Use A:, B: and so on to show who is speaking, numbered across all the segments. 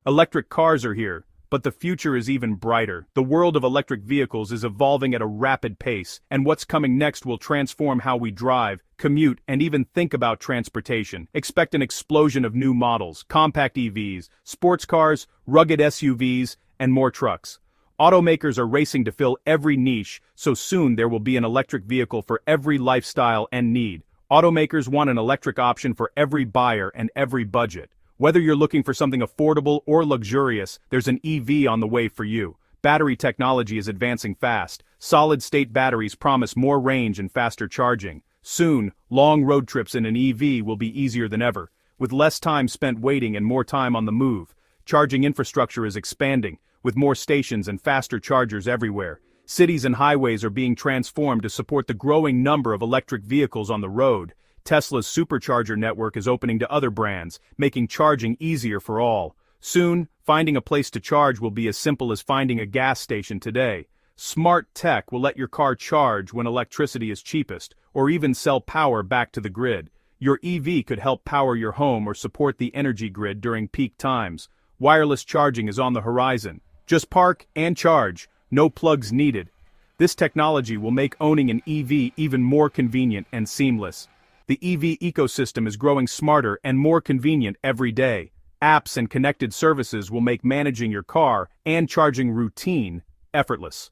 A: Electric cars are here, but the future is even brighter. The world of electric vehicles is evolving at a rapid pace, and what's coming next will transform how we drive, commute, and even think about transportation. Expect an explosion of new models, compact EVs, sports cars, rugged SUVs, and more trucks. Automakers are racing to fill every niche, so soon there will be an electric vehicle for every lifestyle and need. Automakers want an electric option for every buyer and every budget. Whether you're looking for something affordable or luxurious, there's an EV on the way for you. Battery technology is advancing fast. Solid-state batteries promise more range and faster charging. Soon, long road trips in an EV will be easier than ever, with less time spent waiting and more time on the move. Charging infrastructure is expanding, with more stations and faster chargers everywhere. Cities and highways are being transformed to support the growing number of electric vehicles on the road. Tesla's supercharger network is opening to other brands, making charging easier for all. Soon, finding a place to charge will be as simple as finding a gas station today. Smart tech will let your car charge when electricity is cheapest, or even sell power back to the grid. Your EV could help power your home or support the energy grid during peak times. Wireless charging is on the horizon. Just park and charge, no plugs needed. This technology will make owning an EV even more convenient and seamless. The EV ecosystem is growing smarter and more convenient every day. Apps and connected services will make managing your car and charging routine effortless.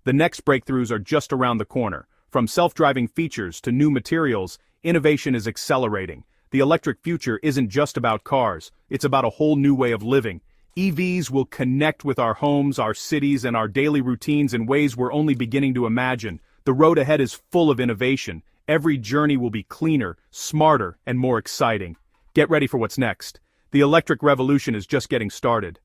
A: The next breakthroughs are just around the corner. From self-driving features to new materials, innovation is accelerating. The electric future isn't just about cars, it's about a whole new way of living. EVs will connect with our homes, our cities, and our daily routines in ways we're only beginning to imagine. The road ahead is full of innovation. Every journey will be cleaner, smarter, and more exciting. Get ready for what's next. The electric revolution is just getting started.